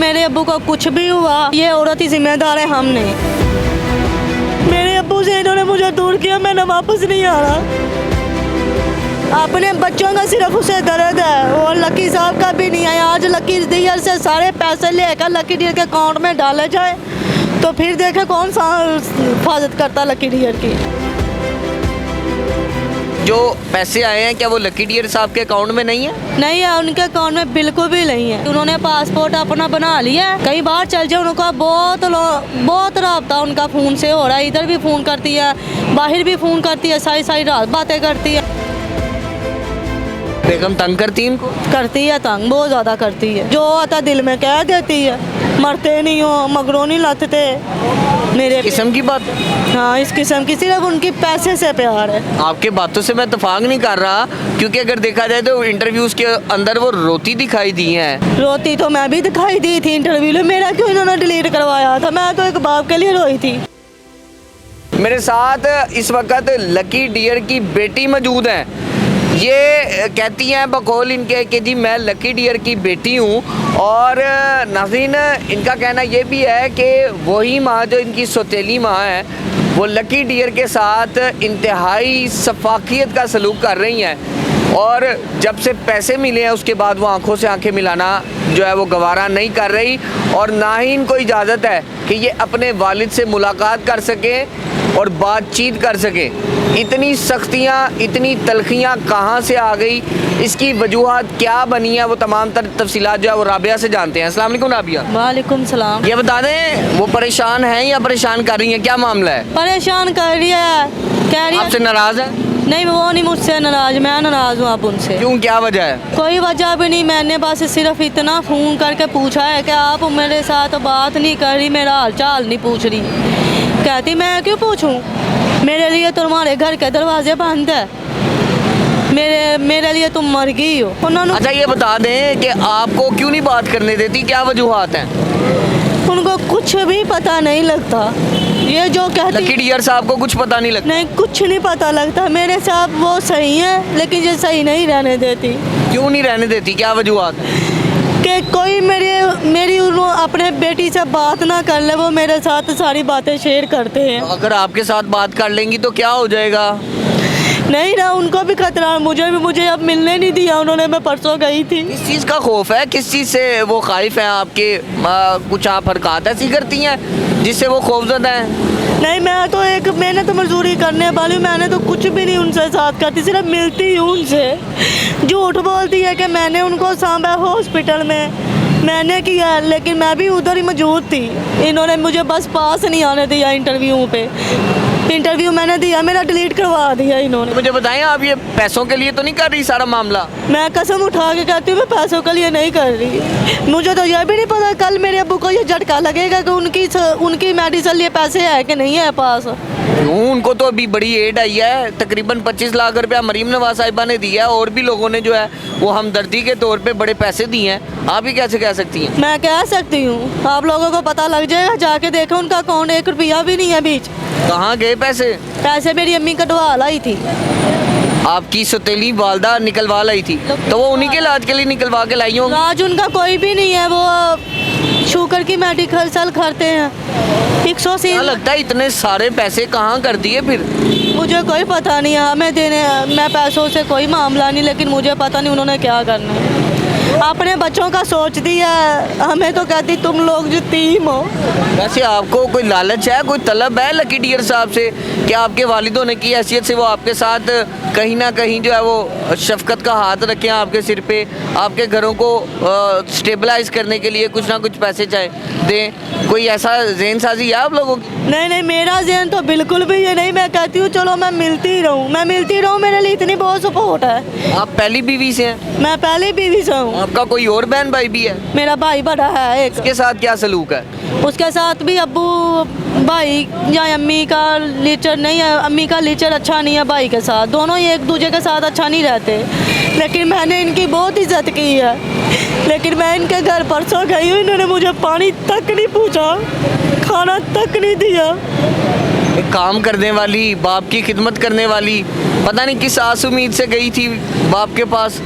मेरे अब्बू को कुछ भी हुआ ये औरत ही जिम्मेदार है, हम नहीं। मेरे अब्बू से इन्होंने मुझे दूर किया, मैंने वापस नहीं आ रहा। अपने बच्चों का सिर्फ उसे दर्द है और लकी साहब का भी नहीं है। आज लकी डियर से सारे पैसे लेकर लकी डियर के अकाउंट में डाले जाए तो फिर देखे कौन सा हिफाजत करता लकी डियर की। जो पैसे आए हैं क्या वो लकी डियर साहब के अकाउंट में नहीं है? नहीं है, उनके अकाउंट में बिल्कुल भी नहीं है। उन्होंने पासपोर्ट अपना बना लिया है, कई बार चल जाए उनका बहुत राब्ता उनका फ़ोन से हो रहा है। इधर भी फ़ोन करती है, बाहर भी फ़ोन करती है, सारी सारी रात बातें करती है। बेगम तंग करती है इनको? करती है तंग, बहुत ज़्यादा करती है। जो आता दिल में कह देती है, मरते नहीं हो, मगरों नहीं लथते मेरे किस्म की बात। हाँ, इस किस्म की, सिर्फ उनकी पैसे से प्यार है। आपके बातों से मैं इत्तेफाक नहीं कर रहा, क्योंकि अगर देखा जाए तो इंटरव्यूज़ के अंदर वो रोती दिखाई दी हैं। रोती तो मैं भी दिखाई दी थी इंटरव्यू में, मेरा क्यों इन्होंने डिलीट करवाया था? मैं तो एक बाप के लिए रोई थी। मेरे साथ इस वक्त लकी डियर की बेटी मौजूद है। ये कहती हैं बकौल इनके कि जी मैं लकी डियर की बेटी हूँ, और नाज़रीन इनका कहना ये भी है कि वही माँ जो इनकी सौतेली माँ है वो लकी डियर के साथ इंतहाई सफाकियत का सलूक कर रही हैं, और जब से पैसे मिले हैं उसके बाद वो आंखों से आंखें मिलाना जो है वो गवारा नहीं कर रही, और ना ही इनको इजाज़त है कि ये अपने वालिद से मुलाकात कर सकें और बातचीत कर सकें। इतनी सख्तियाँ, इतनी तलखियाँ कहाँ से आ गई, इसकी वजूहात क्या बनी है, वो तमाम तफसीलात जो है वो राबिया से जानते हैं। अस्सलाम वालेकुम राबिया। वालेकुम सलाम। ये बता दें वो परेशान हैं या परेशान कर रही हैं, क्या मामला है? परेशान कर रही है, कह रही है आपसे नाराज़ है? नहीं, वो नहीं मुझसे नाराज, मैं नाराज हूँ आप उनसे। क्यों, क्या वजह है? कोई वजह भी नहीं, मैंने बस सिर्फ इतना फ़ोन करके पूछा है कि आप मेरे साथ बात नहीं कर रही, मेरा हाल चाल नहीं पूछ रही। कहती मैं क्यों पूछूं, मेरे लिए तुम्हारे घर के दरवाजे बंद है, मेरे लिए तुम मर गई हो। उन्होंने अच्छा ये बता दें कि आपको क्यों नहीं बात करने देती, क्या वजूहात हैं? उनको कुछ भी पता नहीं लगता, ये जो कहती लकी डियर साहब को कुछ पता नहीं लगता? नहीं, कुछ नहीं पता लगता। मेरे साथ वो सही है लेकिन ये सही नहीं रहने देती। क्यों नहीं रहने देती, क्या वजूहात है? कि कोई मेरी अपने बेटी से बात ना कर ले, वो मेरे साथ सारी बातें शेयर करते हैं। अगर आपके साथ बात कर लेंगी तो क्या हो जाएगा? नहीं ना, उनको भी खतरा है, मुझे अब मिलने नहीं दिया उन्होंने। मैं परसों गई थी। किस चीज़ का खौफ है, किस चीज़ से वो खाइफ हैं आपके? कुछ आप हरकत ऐसी करती हैं जिससे वो खौफजदा हैं? नहीं, मैंने तो मजदूरी करने वाली हूँ, मैंने तो कुछ भी नहीं उनसे साथ करती, सिर्फ मिलती हूँ उनसे। झूठ बोलती है कि मैंने उनको सांभा हॉस्पिटल में मैंने किया, लेकिन मैं भी उधर ही मौजूद थी। इन्होंने मुझे बस पास नहीं आने दिया इंटरव्यू मैंने दिया, मेरा डिलीट करवा दिया इन्होंने। मुझे बताएं, आप ये पैसों के लिए तो नहीं कर रही सारा मामला? मैं कसम उठा के कहती हूँ मैं पैसों के लिए नहीं कर रही। मुझे तो यह भी नहीं पता कल मेरे अब्बू को ये झटका लगेगा कि उनकी मेडिसिन लिए पैसे है कि नहीं है पास। क्यों, उनको तो अभी बड़ी एड आई है, तकरीबन 25 लाख रुपया मरीम नवाज साहिबा ने दिया है, और भी लोगों ने जो है वो हमदर्दी के तौर पे बड़े पैसे दिए हैं। आप ही कैसे कह सकती हैं? मैं कह सकती हूँ, आप लोगों को पता लग जाएगा, जाके देखो उनका अकाउंट 1 रुपया भी नहीं है बीच। कहाँ गए पैसे मेरी अम्मी कटवा लाई थी। आपकी सौतेली वालदा निकलवा लाई थी, तो वो उन्हीं के इलाज के लिए निकलवा के लाई होंगी। इलाज उनका कोई भी नहीं है, वो शुगर की मेडिकल सेल करते हैं। 180 क्या लगता है इतने सारे पैसे कहाँ कर दिए फिर? मुझे कोई पता नहीं है, मैं पैसों से कोई मामला नहीं, लेकिन मुझे पता नहीं उन्होंने क्या करना है। अपने बच्चों का सोचती है, हमें तो कहती तुम लोग जो टीम हो। वैसे आपको कोई लालच है, कोई तलब है लकी डियर साहब से कि आपके वालिद होने की हैसियत से वो आपके साथ कहीं ना कहीं जो है वो शफकत का हाथ रखें आपके सिर पे, आपके घरों को स्टेबलाइज करने के लिए कुछ ना कुछ पैसे चाहे दें? कोई ऐसा ज़हन साजी है आप लोगों की? नहीं, मेरा ज़हन तो बिल्कुल भी ये नहीं। मैं कहती हूँ चलो मैं मिलती रहूँ, मेरे लिए इतनी बहुत सपोर्ट है। आप पहली बीवी से हैं? मैं पहली बीवी से हूँ। आपका कोई और बहन भाई भी है? मेरा भाई बड़ा है एक। उसके साथ क्या सलूक है? उसके साथ भी अब्बू भाई या अम्मी का नेचर नहीं है, अम्मी का नेचर अच्छा नहीं है भाई के साथ, दोनों ही एक दूसरे के साथ अच्छा नहीं रहते। लेकिन मैंने इनकी बहुत इज्जत की है, लेकिन मैं इनके घर परसों गई हूँ, इन्होंने मुझे पानी तक नहीं पूछा, खाना तक नहीं दिया। एक काम करने वाली, बाप की खिदमत करने वाली, पता नहीं किस आस उम्मीद से गई थी बाप के पास,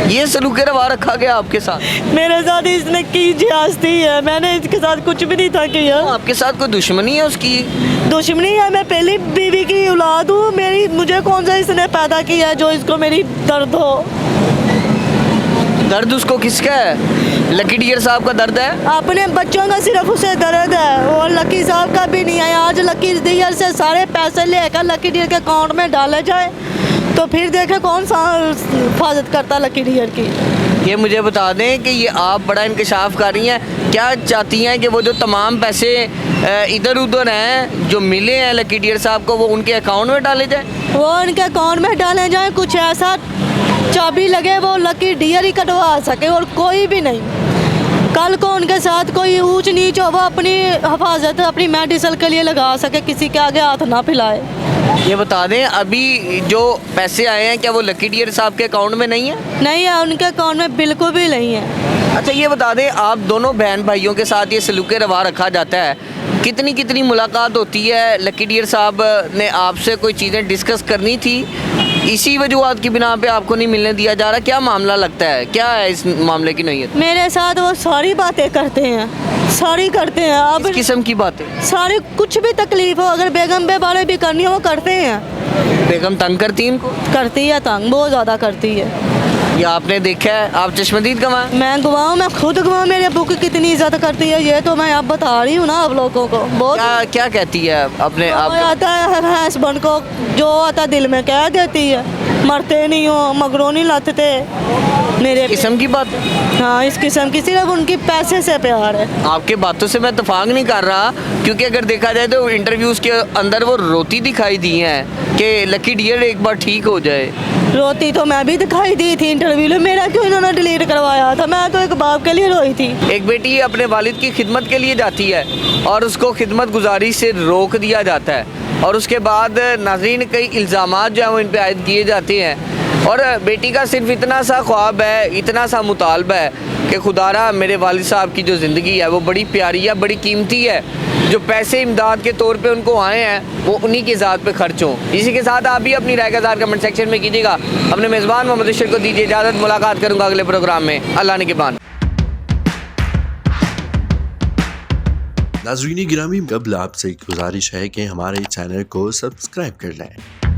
ये सलूक रवा रखा गया आपके साथ? मेरे साथ इसने की ज्यादती है, मैंने इसके साथ कुछ भी नहीं था किया। आपके साथ कोई दुश्मनी है उसकी? दुश्मनी है, मैं पहली बीवी की औलाद हूँ। मुझे कौन सा इसने पैदा किया है जो इसको मेरी दर्द हो। दर्द उसको किसका है? लकी डियर साहब का दर्द है? अपने बच्चों का सिर्फ उसे दर्द है, और लकी साहब का भी नहीं है। आज लकी डियर से सारे पैसे लेकर लकी डियर के अकाउंट में डाले जाए तो फिर देखे कौन सा हिफाजत करता लकी डियर की। ये मुझे बता दें कि ये आप बड़ा इंकशाफ कर रही हैं, क्या चाहती हैं कि वो जो तमाम पैसे इधर उधर हैं जो मिले हैं लकी डियर साहब को, वो उनके अकाउंट में डाले जाए? वो उनके अकाउंट में डाले जाए, कुछ ऐसा चाबी लगे वो लकी डियर ही कटवा सके और कोई भी नहीं। कल को उनके साथ कोई ऊंच नीच हो वो अपनी हिफाजत अपनी मेडिसिन के लिए लगा सके, किसी के आगे हाथ ना फैलाए। ये बता दें अभी जो पैसे आए हैं क्या वो लकी डियर साहब के अकाउंट में नहीं है? नहीं है, उनके अकाउंट में बिल्कुल भी नहीं है। अच्छा ये बता दें, आप दोनों बहन भाइयों के साथ ये सलूक रवा रखा जाता है, कितनी कितनी मुलाकात होती है? लकी डियर साहब ने आपसे कोई चीज़ें डिस्कस करनी थी, इसी वजूहत की बिना पे आपको नहीं मिलने दिया जा रहा, क्या मामला लगता है, क्या है इस मामले की नोयत? मेरे साथ वो सारी बातें करते हैं, सारी करते हैं। अब किस किस्म की बातें? सारी कुछ भी तकलीफ हो, अगर बेगम पे बारे भी करनी हो वो करते हैं। बेगम तंग करती है इनको? करती है तंग, बहुत ज़्यादा करती है। ये आपने देखा है? आप चश्मदीद गवाह? मैं गवाह, मैं खुद गवाह। मेरे अब्बू की कितनी इज्जत करती है ये तो मैं अब बता रही हूँ ना आप लोगों को। बहुत क्या क्या कहती है अपने आप? आता है हस्बैंड को जो आता दिल में कह देती है, मरते नहीं हो, मगरों नहीं लाते मेरे किस्म की बात? हाँ, इस किस्म की, सिर्फ उनकी पैसे से प्यार है। आपके बातों से मैं इत्तेफाक नहीं कर रहा, क्योंकि अगर देखा जाए तो इंटरव्यूज़ के अंदर वो रोती दिखाई दी हैं कि लकी डियर एक बार ठीक हो जाए। रोती तो मैं भी दिखाई दी थी इंटरव्यू में, मेरा क्यों इन्होंने डिलीट करवाया था? मैं तो एक बाप के लिए रोई थी। एक बेटी अपने वालिद की खिदमत के लिए जाती है और उसको खिदमत गुजारी से रोक दिया जाता है, और उसके बाद नाज़रीन कई इल्ज़ामात जो हैं वो इन पर आयद किए जाते हैं, और बेटी का सिर्फ इतना सा ख्वाब है, इतना सा मुतालबा है कि खुदारा मेरे वालिद साहब की जो ज़िंदगी है वो बड़ी प्यारी है, बड़ी कीमती है, जो पैसे इमदाद के तौर पे उनको आए हैं वो उन्हीं की ज़ात पे खर्च हों। इसी के साथ आप भी अपनी राय का इज़हार कमेंट सेक्शन में कीजिएगा। अपने मेज़बान मोहम्मद अशर को दीजिए इजाज़त, मुलाकात करूँगा अगले प्रोग्राम में। अल्लाह ने के बान। नाज़रीन गिरामी, कबल आपसे एक गुजारिश है कि हमारे चैनल को सब्सक्राइब कर लें।